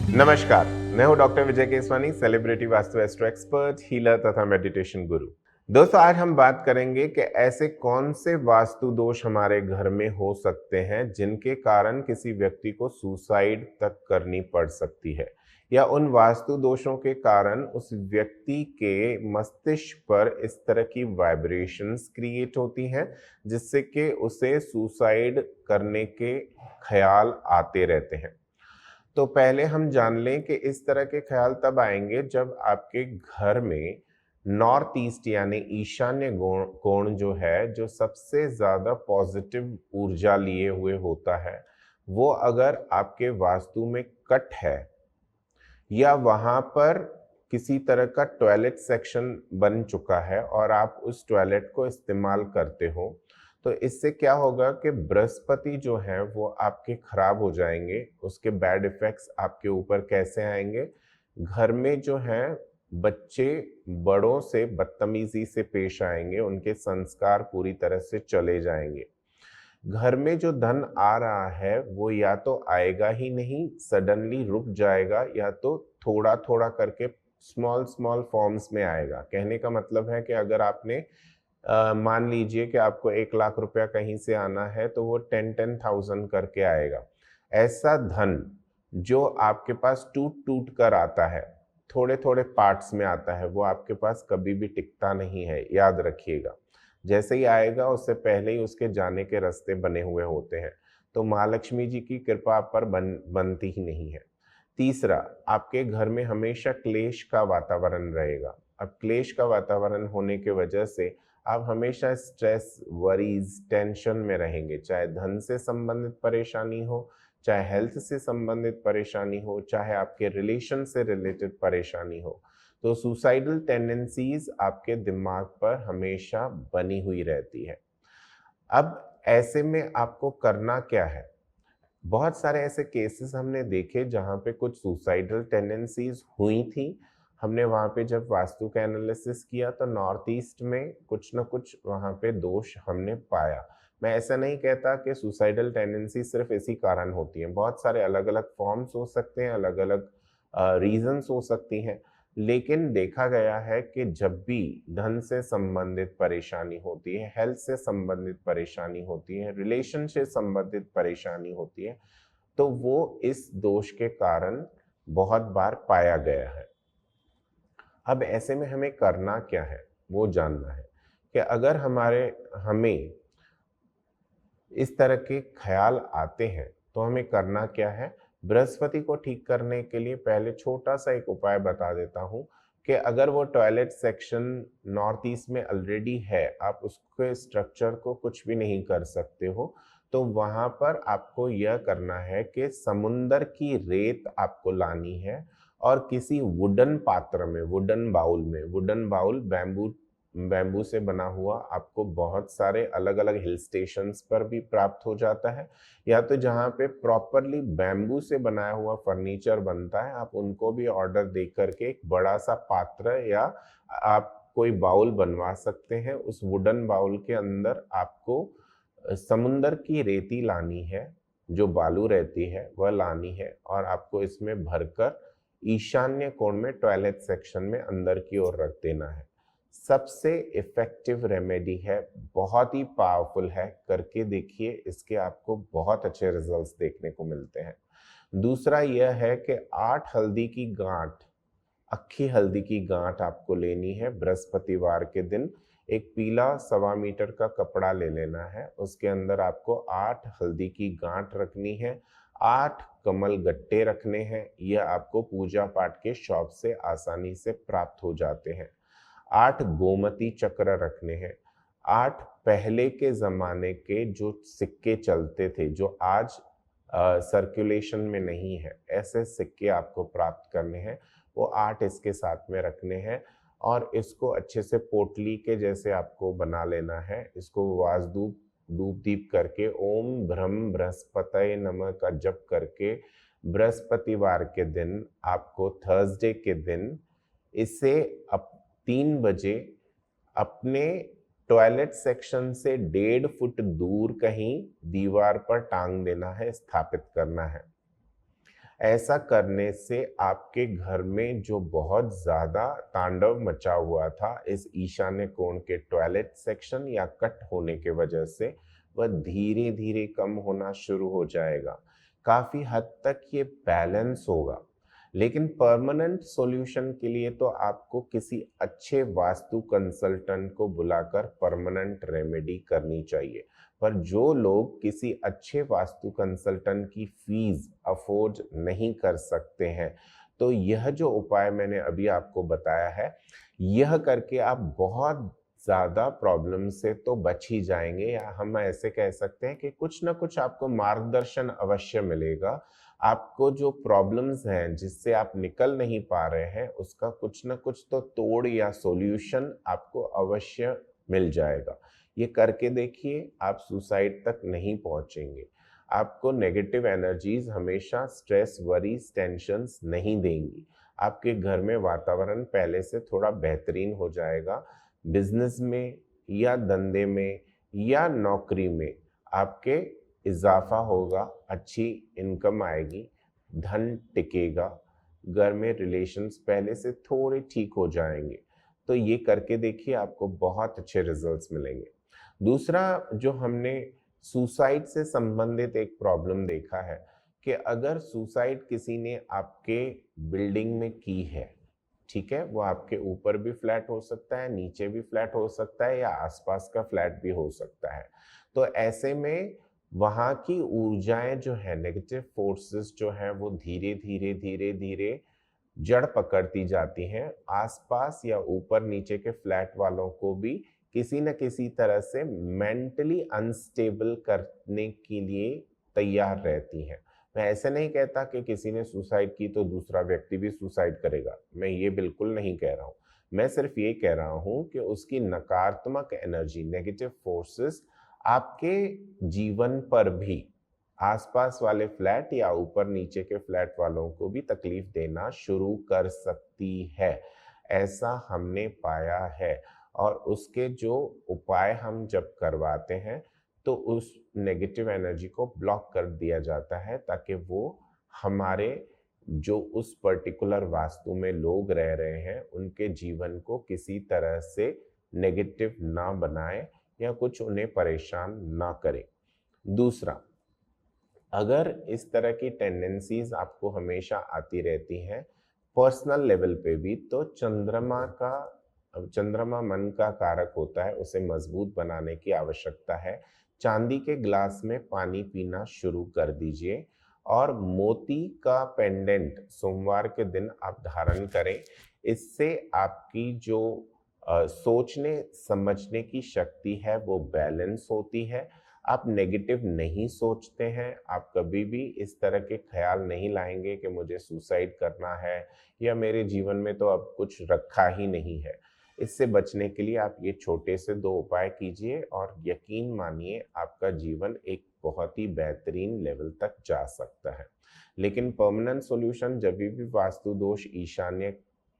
नमस्कार, मैं हूं doctor Vijay Keswani, celebrity vastu astro expert, healer तथा मेडिटेशन गुरु। दोस्तों, आज हम बात करेंगे कि ऐसे कौन से वास्तु दोष हमारे घर में हो सकते हैं जिनके कारण किसी व्यक्ति को सुसाइड तक करनी पड़ सकती है, या उन वास्तु दोषों के कारण उस व्यक्ति के मस्तिष्क पर इस तरह की वाइब्रेशंस क्रिएट होती हैं जिससे कि उसे सुसाइड करने के ख्याल आते रहते हैं। तो पहले हम जान लें कि इस तरह के ख्याल तब आएंगे जब आपके घर में नॉर्थ ईस्ट यानी ईशान्य कोण जो है, जो सबसे ज्यादा पॉजिटिव ऊर्जा लिए हुए होता है, वो अगर आपके वास्तु में कट है, या वहां पर किसी तरह का टॉयलेट सेक्शन बन चुका है और आप उस टॉयलेट को इस्तेमाल करते हो, तो इससे क्या होगा कि बृहस्पति जो है वो आपके खराब हो जाएंगे। उसके बैड इफेक्ट्स आपके ऊपर कैसे आएंगे? घर में जो है बच्चे बड़ों से बदतमीजी से पेश आएंगे, उनके संस्कार पूरी तरह से चले जाएंगे। घर में जो धन आ रहा है वो या तो आएगा ही नहीं, सडनली रुक जाएगा, या तो थोड़ा थोड़ा करके स्मॉल स्मॉल फॉर्म्स में आएगा। कहने का मतलब है कि अगर आपने मान लीजिए कि आपको 1 लाख रुपया कहीं से आना है, तो वो 10,000 करके आएगा। ऐसा धन जो आपके पास टूट टूट कर आता है, थोड़े थोड़े पार्ट्स में आता है, वो आपके पास कभी भी टिकता नहीं है, याद रखिएगा। जैसे ही आएगा उससे पहले ही उसके जाने के रास्ते बने हुए होते हैं। तो माँ लक्ष्मी जी की कृपा आप पर बनती ही नहीं है। तीसरा, आपके घर में हमेशा क्लेश का वातावरण रहेगा। अब क्लेश का वातावरण होने की वजह से आप हमेशा स्ट्रेस, वरीज, टेंशन में रहेंगे, चाहे धन से संबंधित परेशानी हो, चाहे हेल्थ से संबंधित परेशानी हो, चाहे आपके रिलेशन से रिलेटेड परेशानी हो। तो सुसाइडल टेंडेंसीज आपके दिमाग पर हमेशा बनी हुई रहती है। अब ऐसे में आपको करना क्या है? बहुत सारे ऐसे केसेस हमने देखे जहाँ पे कुछ सुसाइडल टेंडेंसीज हुई थी। हमने वहाँ पे जब वास्तु का एनालिसिस किया तो नॉर्थ ईस्ट में कुछ ना कुछ वहाँ पे दोष हमने पाया। मैं ऐसा नहीं कहता कि सुसाइडल टेंडेंसी सिर्फ इसी कारण होती है, बहुत सारे अलग अलग फॉर्म्स हो सकते हैं, अलग अलग रीजंस हो सकती हैं। लेकिन देखा गया है कि जब भी धन से संबंधित परेशानी होती है, हेल्थ से संबंधित परेशानी होती है, रिलेशन से संबंधित परेशानी होती है, तो वो इस दोष के कारण बहुत बार पाया गया है। अब ऐसे में हमें करना क्या है, वो जानना है कि अगर हमें इस तरह के ख्याल आते हैं तो हमें करना क्या है। बृहस्पति को ठीक करने के लिए पहले छोटा सा एक उपाय बता देता हूं कि अगर वो टॉयलेट सेक्शन नॉर्थ ईस्ट में ऑलरेडी है, आप उसके स्ट्रक्चर को कुछ भी नहीं कर सकते हो, तो वहां पर आपको यह करना है कि समुंदर की रेत आपको लानी है और किसी वुडन पात्र में, वुडन बाउल, बैम्बू बैम्बू से बना हुआ आपको बहुत सारे अलग अलग हिल स्टेशंस पर भी प्राप्त हो जाता है, या तो जहाँ पे प्रॉपरली बैम्बू से बनाया हुआ फर्नीचर बनता है, आप उनको भी ऑर्डर दे करके एक बड़ा सा पात्र या आप कोई बाउल बनवा सकते हैं। उस वुडन बाउल के अंदर आपको समुंदर की रेती लानी है, जो बालू रहती है वह लानी है, और आपको इसमें भरकर ईशान्य कोण में टॉयलेट सेक्शन में अंदर की ओर रख देना है। सबसे इफेक्टिव रेमेडी है, बहुत ही पावरफुल है, करके देखिए, इसके आपको बहुत अच्छे रिजल्ट्स देखने को मिलते हैं। दूसरा यह है कि 8 हल्दी की गांठ, अक्खी हल्दी की गांठ आपको लेनी है। बृहस्पतिवार के दिन एक पीला 1.25 मीटर का कपड़ा ले लेना है, उसके अंदर आपको 8 हल्दी की गांठ रखनी है, 8 कमल गट्टे रखने हैं। यह आपको पूजा पाठ के शॉप से आसानी से प्राप्त हो जाते हैं। 8 गोमती चक्र रखने हैं। 8 पहले के जमाने के जो सिक्के चलते थे, जो आज सर्कुलेशन में नहीं है, ऐसे सिक्के आपको प्राप्त करने हैं, वो 8 इसके साथ में रखने हैं। और इसको अच्छे से पोटली के जैसे आपको बना लेना है। इसको वासधूप धूप दीप करके ओम ब्रह्म बृहस्पतये नमः का जप करके बृहस्पतिवार के दिन, आपको थर्सडे के दिन, इसे अप 3 बजे अपने टॉयलेट सेक्शन से 1.5 फुट दूर कहीं दीवार पर टांग देना है, स्थापित करना है। ऐसा करने से आपके घर में जो बहुत ज़्यादा तांडव मचा हुआ था इस ईशान्य कोण के टॉयलेट सेक्शन या कट होने के वजह से, वह धीरे-धीरे कम होना शुरू हो जाएगा। काफ़ी हद तक ये बैलेंस होगा। लेकिन परमानेंट सॉल्यूशन के लिए तो आपको किसी अच्छे वास्तु कंसल्टेंट को बुलाकर परमानेंट रेमेडी करनी चाहिए। पर जो लोग किसी अच्छे वास्तु कंसल्टेंट की फीस अफोर्ड नहीं कर सकते हैं, तो यह जो उपाय मैंने अभी आपको बताया है, यह करके आप बहुत ज़्यादा प्रॉब्लम से तो बच ही जाएँगे, या हम ऐसे कह सकते हैं कि कुछ न कुछ आपको मार्गदर्शन अवश्य मिलेगा। आपको जो प्रॉब्लम्स हैं जिससे आप निकल नहीं पा रहे हैं, उसका कुछ न कुछ तो तोड़ या सॉल्यूशन आपको अवश्य मिल जाएगा। ये करके देखिए, आप सुसाइड तक नहीं पहुंचेंगे। आपको नेगेटिव एनर्जीज हमेशा स्ट्रेस, वरीज, टेंशन्स नहीं देंगी। आपके घर में वातावरण पहले से थोड़ा बेहतरीन हो जाएगा। बिजनेस में या धंधे में या नौकरी में आपके इजाफा होगा, अच्छी इनकम आएगी, धन टिकेगा, घर में रिलेशंस पहले से थोड़े ठीक हो जाएंगे। तो ये करके देखिए, आपको बहुत अच्छे रिजल्ट्स मिलेंगे। दूसरा जो हमने सुसाइड से संबंधित एक प्रॉब्लम देखा है कि अगर सुसाइड किसी ने आपके बिल्डिंग में की है, ठीक है, वो आपके ऊपर भी फ्लैट हो सकता है, नीचे भी फ्लैट हो सकता है, या आसपास का फ्लैट भी हो सकता है। तो ऐसे में वहाँ की ऊर्जाएं जो है, नेगेटिव फोर्सेस जो हैं, वो धीरे धीरे धीरे धीरे जड़ पकड़ती जाती हैं। आसपास या ऊपर नीचे के फ्लैट वालों को भी किसी न किसी तरह से मेंटली अनस्टेबल करने के लिए तैयार रहती हैं। मैं ऐसे नहीं कहता कि किसी ने सुसाइड की तो दूसरा व्यक्ति भी सुसाइड करेगा, मैं ये बिल्कुल नहीं कह रहा हूँ। मैं सिर्फ ये कह रहा हूँ कि उसकी नकारात्मक एनर्जी, नेगेटिव फोर्सेस आपके जीवन पर भी, आसपास वाले फ्लैट या ऊपर नीचे के फ्लैट वालों को भी तकलीफ देना शुरू कर सकती है। ऐसा हमने पाया है। और उसके जो उपाय हम जब करवाते हैं, तो उस नेगेटिव एनर्जी को ब्लॉक कर दिया जाता है, ताकि वो हमारे जो उस पर्टिकुलर वास्तु में लोग रह रहे हैं उनके जीवन को किसी तरह से नेगेटिव ना बनाए या कुछ उन्हें परेशान ना करे। दूसरा, अगर इस तरह की टेंडेंसीज आपको हमेशा आती रहती हैं पर्सनल लेवल पे भी, तो चंद्रमा मन का कारक होता है, उसे मजबूत बनाने की आवश्यकता है। चांदी के ग्लास में पानी पीना शुरू कर दीजिए, और मोती का पेंडेंट सोमवार के दिन आप धारण करें। इससे आपकी जो सोचने समझने की शक्ति है वो बैलेंस होती है। आप नेगेटिव नहीं सोचते हैं, आप कभी भी इस तरह के ख्याल नहीं लाएंगे कि मुझे सुसाइड करना है या मेरे जीवन में तो अब कुछ रखा ही नहीं है। इससे बचने के लिए आप ये छोटे से 2 उपाय कीजिए, और यकीन मानिए आपका जीवन एक बहुत ही बेहतरीन लेवल तक जा सकता है। लेकिन परमानेंट सॉल्यूशन जब भी वास्तु दोष ईशान्य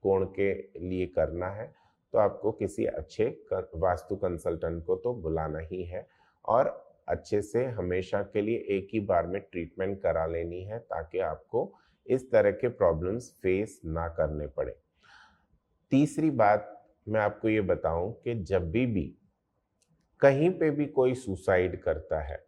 कोण के लिए करना है, तो आपको किसी अच्छे वास्तु कंसल्टेंट को तो बुलाना ही है, और अच्छे से हमेशा के लिए एक ही बार में ट्रीटमेंट करा लेनी है, ताकि आपको इस तरह के प्रॉब्लम्स फेस ना करने पड़े। तीसरी बात मैं आपको ये बताऊं कि जब भी कहीं पे भी कोई सुसाइड करता है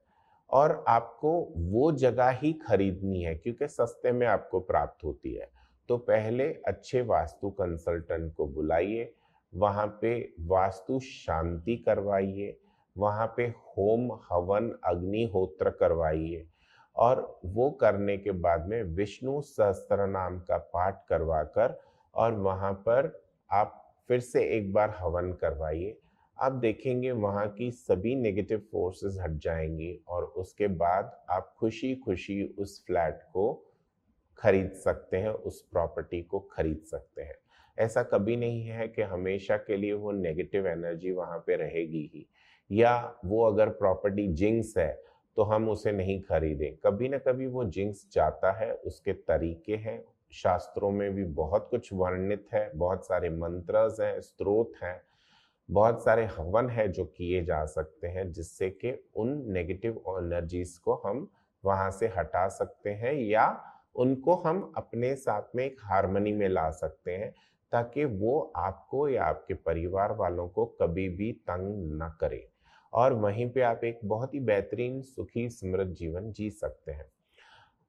और आपको वो जगह ही खरीदनी है क्योंकि सस्ते में आपको प्राप्त होती है, तो पहले अच्छे वास्तु कंसल्टेंट को बुलाइए, वहाँ पे वास्तु शांति करवाइए, वहाँ पे होम हवन अग्निहोत्र करवाइए, और वो करने के बाद में विष्णु सहस्त्र नाम का पाठ करवाकर और वहाँ पर आप फिर से एक बार हवन करवाइए। आप देखेंगे वहाँ की सभी नेगेटिव फोर्सेस हट जाएंगी, और उसके बाद आप खुशी खुशी उस फ्लैट को खरीद सकते हैं, उस प्रॉपर्टी को खरीद सकते हैं। ऐसा कभी नहीं है कि हमेशा के लिए वो नेगेटिव एनर्जी वहाँ पे रहेगी ही, या वो अगर प्रॉपर्टी जिंक्स है तो हम उसे नहीं खरीदें। कभी ना कभी वो जिंक्स जाता है, उसके तरीके हैं, शास्त्रों में भी बहुत कुछ वर्णित है, बहुत सारे मंत्रस हैं, स्तोत्र हैं, बहुत सारे हवन है जो किए जा सकते हैं, जिससे कि उन नेगेटिव एनर्जीज को हम वहां से हटा सकते हैं या उनको हम अपने साथ में एक हार्मनी में ला सकते हैं, ताकि वो आपको या आपके परिवार वालों को कभी भी तंग ना करे और वहीं पे आप एक बहुत ही बेहतरीन सुखी समृद्ध जीवन जी सकते हैं।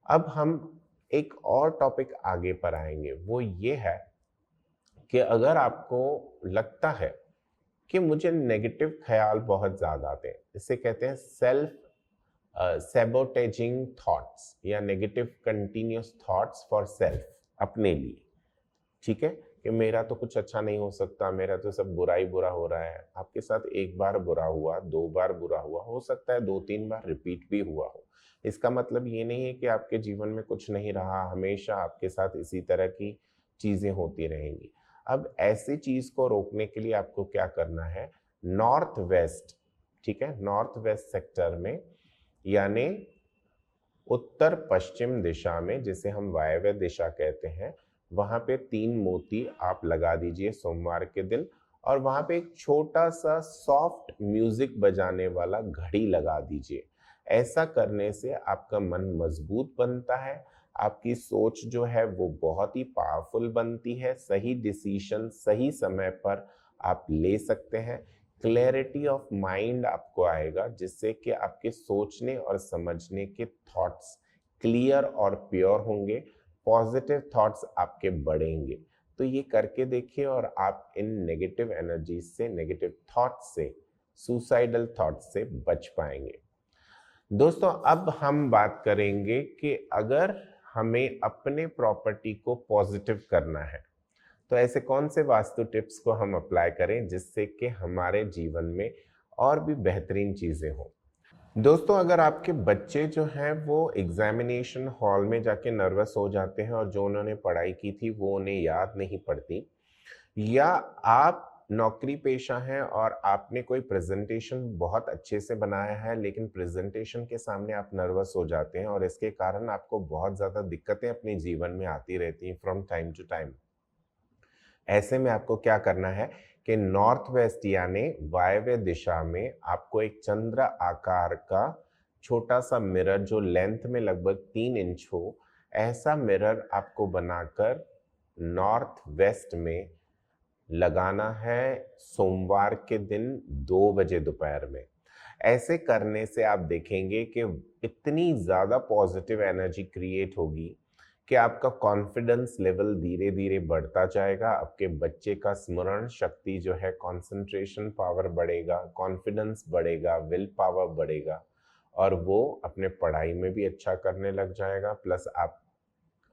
अब हम एक और टॉपिक आगे पर आएंगे, वो ये है कि अगर आपको लगता है कि मुझे नेगेटिव ख्याल बहुत ज़्यादा आते हैं, इसे कहते हैं सेल्फ सैबोटेजिंग थॉट्स या negative continuous thoughts for self, अपने लिए, ठीक है, कि मेरा तो कुछ अच्छा नहीं हो सकता, मेरा तो सब बुरा ही बुरा हो रहा है। आपके साथ एक बार बुरा हुआ, दो बार बुरा हुआ, हो सकता है दो तीन बार रिपीट भी हुआ हो। इसका मतलब ये नहीं है कि आपके जीवन में कुछ नहीं रहा, हमेशा आपके साथ इसी तरह की चीजें होती रहेंगी। अब ऐसी चीज को रोकने के लिए आपको क्या करना है, नॉर्थ वेस्ट, ठीक है, नॉर्थ वेस्ट सेक्टर में, यानी उत्तर पश्चिम दिशा में, जिसे हम वायव्य दिशा कहते हैं, वहां पे 3 मोती आप लगा दीजिए सोमवार के दिन, और वहां पे एक छोटा सा सॉफ्ट म्यूजिक बजाने वाला घड़ी लगा दीजिए। ऐसा करने से आपका मन मजबूत बनता है, आपकी सोच जो है वो बहुत ही पावरफुल बनती है, सही डिसीजन सही समय पर आप ले सकते हैं, क्लैरिटी ऑफ माइंड आपको आएगा, जिससे कि आपके सोचने और समझने के थॉट्स क्लियर और प्योर होंगे, पॉजिटिव थॉट्स आपके बढ़ेंगे। तो ये करके देखिए और आप इन नेगेटिव एनर्जी से, नेगेटिव थॉट्स से, सुसाइडल थॉट्स से बच पाएंगे। दोस्तों, अब हम बात करेंगे कि अगर हमें अपने प्रॉपर्टी को पॉजिटिव करना है तो ऐसे कौन से वास्तु टिप्स को हम अप्लाई करें जिससे कि हमारे जीवन में और भी बेहतरीन चीजें हों। दोस्तों, अगर आपके बच्चे जो हैं वो एग्जामिनेशन हॉल में जाके नर्वस हो जाते हैं और जो उन्होंने पढ़ाई की थी वो उन्हें याद नहीं पड़ती, या आप नौकरी पेशा हैं और आपने कोई प्रेजेंटेशन बहुत अच्छे से बनाया है लेकिन प्रेजेंटेशन के सामने आप नर्वस हो जाते हैं और इसके कारण आपको बहुत ज़्यादा दिक्कतें अपने जीवन में आती रहती हैं फ्रॉम टाइम टू टाइम, ऐसे में आपको क्या करना है कि नॉर्थ वेस्ट यानी वायव्य दिशा में आपको एक चंद्र आकार का छोटा सा मिरर, जो लेंथ में लगभग 3 इंच हो, ऐसा मिरर आपको बनाकर नॉर्थ वेस्ट में लगाना है सोमवार के दिन 2 बजे दोपहर में। ऐसे करने से आप देखेंगे कि इतनी ज़्यादा पॉजिटिव एनर्जी क्रिएट होगी कि आपका कॉन्फिडेंस लेवल धीरे धीरे बढ़ता जाएगा, आपके बच्चे का स्मरण शक्ति जो है, कंसंट्रेशन पावर बढ़ेगा, कॉन्फिडेंस बढ़ेगा, विल पावर बढ़ेगा और वो अपने पढ़ाई में भी अच्छा करने लग जाएगा। प्लस आप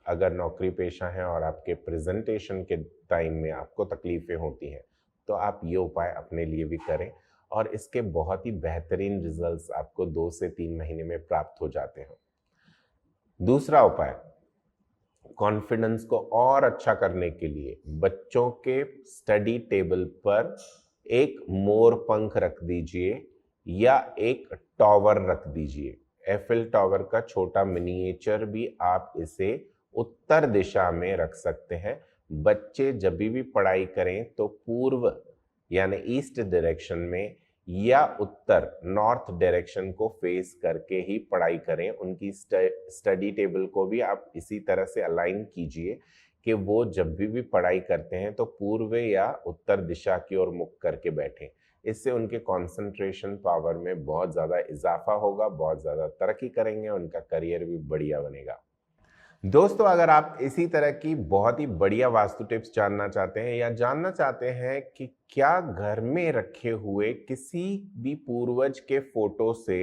अगर नौकरी पेशा हैं और आपके प्रेजेंटेशन के टाइम में आपको तकलीफें होती हैं तो आप ये उपाय अपने लिए भी करें और इसके बहुत ही बेहतरीन रिजल्ट्स आपको 2 से 3 महीने में प्राप्त हो जाते हैं। दूसरा उपाय, कॉन्फिडेंस को और अच्छा करने के लिए बच्चों के स्टडी टेबल पर एक मोर पंख रख दीजिए या एक टॉवर रख दीजिए। एफिल टॉवर का छोटा मिनिएचर भी आप इसे उत्तर दिशा में रख सकते हैं। बच्चे जब भी पढ़ाई करें तो पूर्व यानी ईस्ट डायरेक्शन में या उत्तर नॉर्थ डायरेक्शन को फेस करके ही पढ़ाई करें। उनकी स्टडी टेबल को भी आप इसी तरह से अलाइन कीजिए कि वो जब भी पढ़ाई करते हैं तो पूर्व या उत्तर दिशा की ओर मुख करके बैठें। इससे उनके कंसंट्रेशन पावर में बहुत ज़्यादा इजाफा होगा, बहुत ज़्यादा तरक्की करेंगे, उनका करियर भी बढ़िया बनेगा। दोस्तों, अगर आप इसी तरह की बहुत ही बढ़िया वास्तु टिप्स जानना चाहते हैं या जानना चाहते हैं कि क्या घर में रखे हुए किसी भी पूर्वज के फोटो से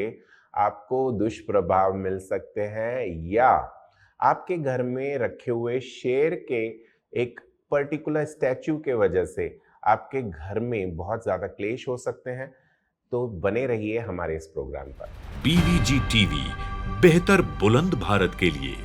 आपको दुष्प्रभाव मिल सकते हैं या आपके घर में रखे हुए शेर के एक पर्टिकुलर स्टैच्यू के वजह से आपके घर में बहुत ज्यादा क्लेश हो सकते हैं, तो बने रहिए हमारे इस प्रोग्राम पर। BVG टीवी, बेहतर बुलंद भारत के लिए।